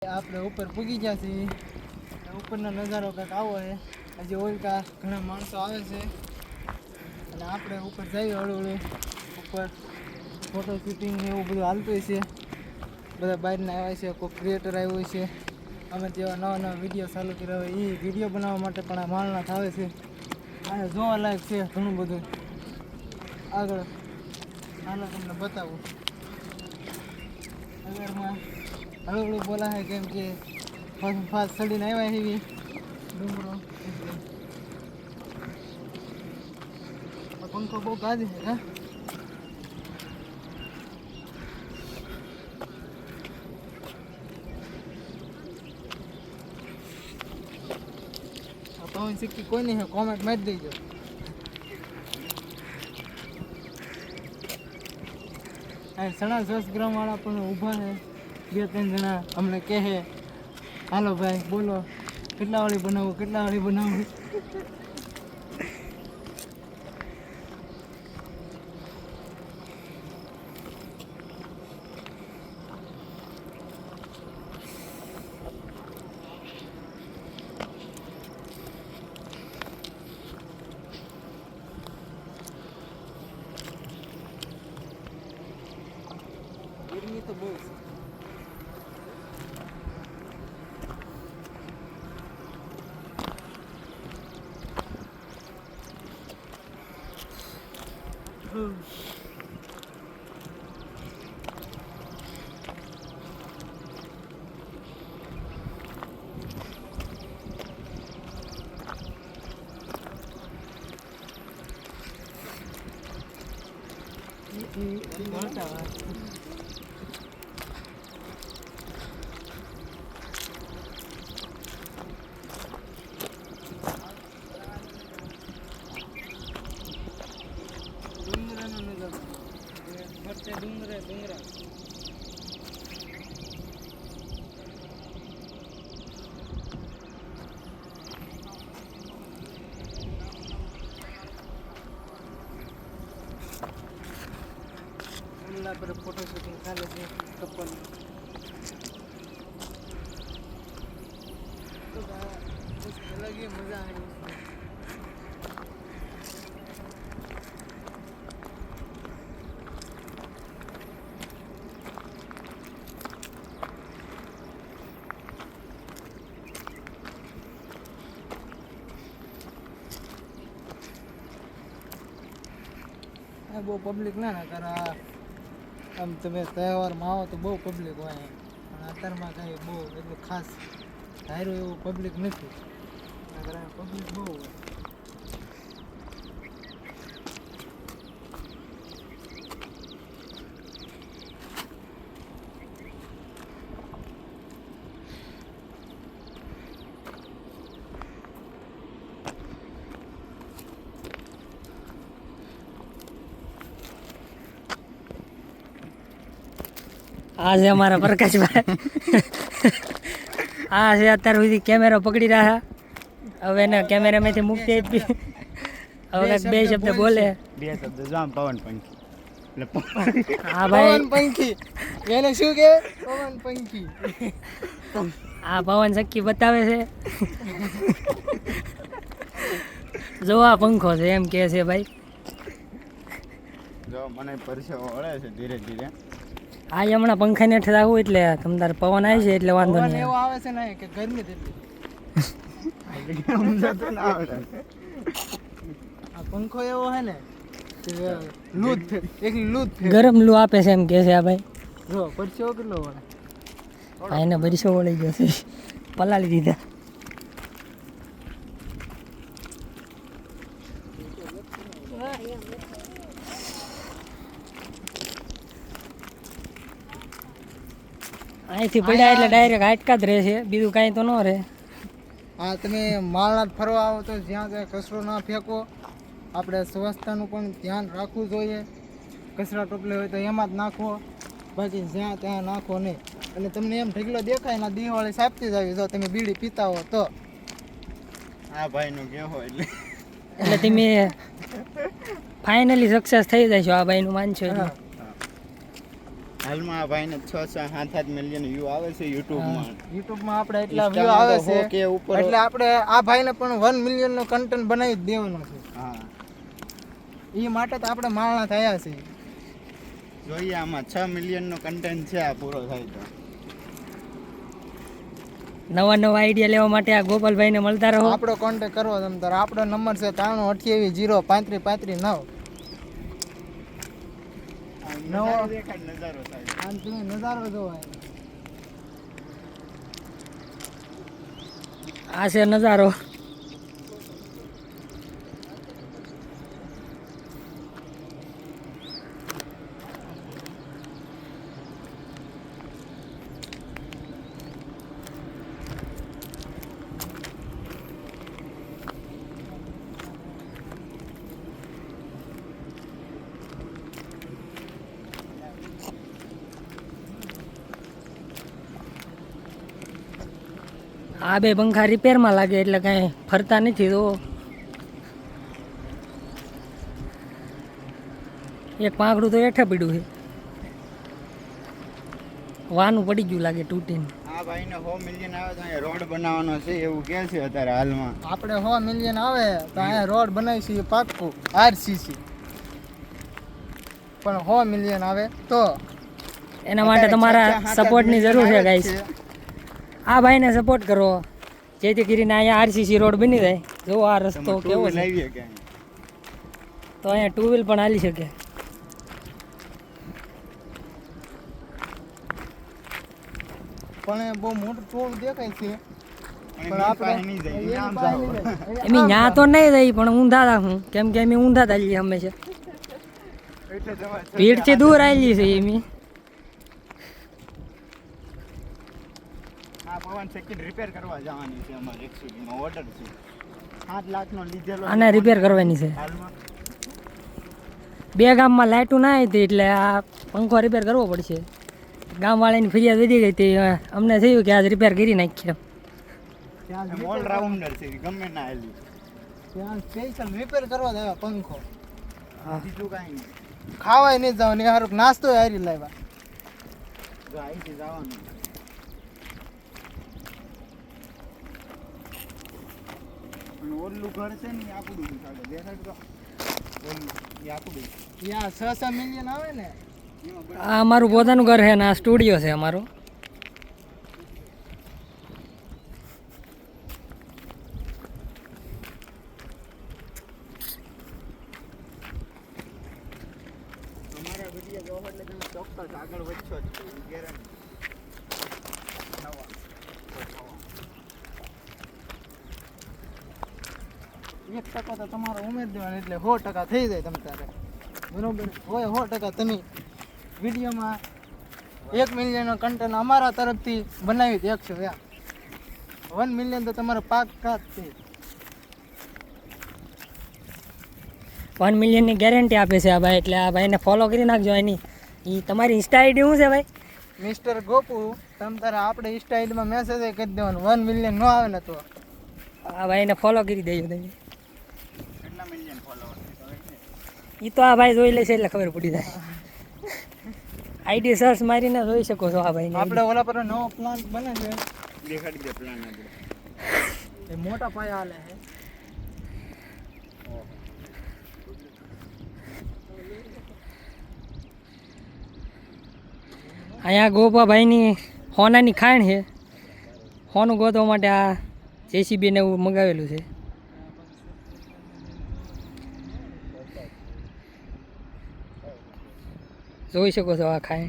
આપણે ઉપર પૂગી ગયા છીએ. ઉપરનો નજારો કંઈક આવો છે. હજી ઓલકા ઘણા માણસો આવે છે અને આપણે ઉપર જઈએ હળવું ઉપર ફોટો શૂટિંગ ને એવું બધું હાલતું હોય છે. બધા બહારના આવ્યા છે, કોઈ ક્રિએટર આવ્યો છે. અમે જેવા નવા નવા વિડીયો ચાલુ કર્યા હોય એ વિડીયો બનાવવા માટે પણ આ માલનાથ આવે છે. આ જોવા લાયક છે ઘણું બધું. આગળ હાલો તમને બતાવું. આગળમાં હળવું બોલા છે કેમ કે ફાસ્ટ ચડીને આવ્યા એવી ડુંગરો એટલે પંખો બહુ ગાજે છે. હા પવન સિક્કી કોઈ નહીં કોમેન્ટ મારી દેજો. સણા 10 ગ્રામ વાળા પણ ઊભા છે. 2-3 જણા અમને કહે હાલો ભાઈ બોલો કેટલા વાળી બનાવું કેટલા વાળી બનાવું. ગરમી તો બહુ છે. ડુંગરા પર ફોટો શૂટિંગ ચાલે છે કપલ. તો અલગ ही મજા આવી. બહુ પબ્લિક ના કરે. આમ તમે તહેવારમાં આવો તો બહુ પબ્લિક હોય પણ અત્યારમાં કંઈ બહુ એટલું ખાસ ધાર્યું એવું પબ્લિક નથી. પબ્લિક બહુ હોય. આ છે અમારા પ્રકાશભાઈ. આ છે અત્યાર સુધી કેમેરો પકડી રહ્યા. હવે એને કેમેરામાંથી મુક્તિ આપી. હવે બે શબ્દ બોલે. 2 શબ્દ જામ પવન પંખી. હા ભાઈ પવન પંખી એને શું કે પવન પંખી. આ પવન શક્કી બતાવે છે. જો આ પંખો છે એમ કે છે ભાઈ. જો મને પરસેવો વળે છે ધીરે ધીરે. આ હમણાં પંખાને હેઠળ આવું એટલે તમારે પવન આવે છે એટલે વાંધો પવન નહીં. એવો આવે છે ને કે ગરમી તેટલી. આ પંખો એવો હે ને કે લૂટ એકલી લૂટ ગરમ લૂ આપે છે એમ કે છે આ ભાઈ. જો પરસેવો કેટલો વળે. ભાઈને બરીસો વળી ગયો છે. પલાળી દીધા. અહીંથી પડ્યા એટલે ડાયરેક્ટ હાટકા જ રહે છે, બીજું કાંઈ તો ન રહે. હા તમે માળનાથ ફરવા આવો તો જ્યાં ત્યાં કચરો ના ફેંકો. આપણે સ્વચ્છતાનું પણ ધ્યાન રાખવું જોઈએ. કચરા ટોપલે હોય તો એમાં જ નાખવો, બાકી જ્યાં ત્યાં નાખો નહીં. અને તમને એમ ઢગલો દેખાય ને દિવાળી સાપતી જ આવી જો તમે બીડી પીતા હો તો. આ ભાઈનું કેવો એટલે એટલે તમે ફાઇનલી સક્સેસ થઈ જશો આ ભાઈનું માનશો એટલે. હાલમાં આ ભાઈને 6-7 મિલિયન વ્યૂ આવે છે યુટ્યુબમાં. યુટ્યુબમાં આપણે એટલા Insta વ્યૂ માં આવે તો 100K છે ઉપર. એટલે આપણે આ ભાઈને પણ 1 મિલિયનનો કન્ટેન્ટ બનાવી જ દેવાનો છે. હા એ માટે તો આપણે માળણા થયા છે. જોઈએ આમાં 6 મિલિયનનો કન્ટેન્ટ છે આ પૂરો થાય તો. નવા નવા આઈડિયા લેવા માટે આ ગોપાલભાઈને મળતા રહો. આપણો કોન્ટેક્ટ કરવો તમ તારે. આપણો નંબર છે 9328035339. નજારો દેખાય, નજારો થાય. આમ તમે નજારો જોવો. આ છે નજારો. આ બે પંખા રિપેરમાં લાગે એટલે કાંઈ ફરતા નથી. તો એક પાંખડું તો હેઠે પડ્યું છે. વાનું પડી ગયું લાગે તૂટીને. આ ભાઈને 100 મિલિયન આવે તો અહીંયા રોડ બનાવવાનો છે એવું કહે છે અત્યારે હાલમાં. આપણે 100 મિલિયન આવે તો અહીંયા રોડ બનાવીશું પાક્કું આરસીસી. પણ 100 મિલિયન આવે તો એના માટે તમારા સપોર્ટની જરૂર છે ગાઈસ. આ ભાઈને સપોર્ટ કરો જેથી કરીને અહીંયા આરસીસી રોડ બની જાય. જો આ રસ્તો કેવો છે, લાવીએ કે તો અહીંયા 2 વ્હીલ પણ હાલી શકે. પણ એ બહુ મોટું ટોળ દેખાય છે. પણ આપણે આપણે નહીં જાય એની આમ પાસે જાઓ. નહીં જાય. એમ ન્યા તો નહીં રહી પણ ઊંધા રાખું કેમ કે એમ ઊંધા ચાલીએ હંમેશા. એટલે તમારે ભીડથી દૂર આવેલી છે એમ. આ પવન સેકન્ડ રિપેર કરવા જવાની છે અમારે એક્ચ્યુઅલીમાં ઓર્ડર છે 7 લાખનો લીધેલો આને રિપેર કરવાની છે. હાલમાં 2 ગામમાં લાઇટું ના આવી એટલે આ પંખો રિપેર કરવો પડશે. ગામવાળાની ફરિયાદ વધી ગઈ હતી. અમને થયું કે આજ રિપેર કરી નાખીએ. ત્યાં ઓલ રાઉન્ડર છે ગમે ના હાલી ત્યાં સ્પેશિયલ રિપેર કરવા દેવા પંખો. બીજું કાંઈ નહીં ખાવાય નહીં જાવ ને હારું નાસ્તો હારી લાવ્યા. જો અહીંથી જવાનું અને ઓલું ઘર છે ને એ આપણું દેખાડે દેખાડતો ઓલું એ આપણું ત્યાં 6 મિલિયન આવે ને એમાં બધું આ અમારું પોતાનું ઘર છે ને આ સ્ટુડિયો છે અમારો. અમારા વિડીયો જોવો એટલે તમે ચોક્કસ આગળ વધશો જ ગેરંટી એક ટકા તો તમારો ઉમેર દેવાનો એટલે 100% થઈ જાય તમ તારે. બરોબર હોય 100% તમે વિડીયોમાં 1 મિલિયનનો કન્ટેન્ટ અમારા તરફથી બનાવી દેખશો. 1 મિલિયન તો તમારો પાક્કા જ છે. 1 મિલિયનની ગેરંટી આપે છે આ ભાઈ. એટલે આ ભાઈને ફોલો કરી નાખજો. એની એ તમારી ઇન્સ્ટા આઈડી શું છે ભાઈ? મિસ્ટર ગોપુ તમ તારે આપણે ઇન્સ્ટા આઈડીમાં મેસેજ કરી દેવાનું 1 મિલિયન ન આવે ને તો. આ ભાઈને ફોલો કરી દેજો તમે. કેટલા મિલિયન ફોલોવર છે એ તો આ ભાઈ જોઈ લેશે એટલે ખબર પડી જાય. આઈડી સર્ચ મારીને જોઈ શકો છો આ ભાઈને. આપણે ઓલા પર નવો પ્લાન્ટ બને છે દેખાડી દે પ્લાન આપણે એ મોટા પાયા હાલે છે. અહીંયા ગોપાભાઈની હોનાની ખાણ છે. હોનું ગોતવા માટે આ જેસીબીને એવું મંગાવેલું છે. જોઈ શકો છો આ ખાણ.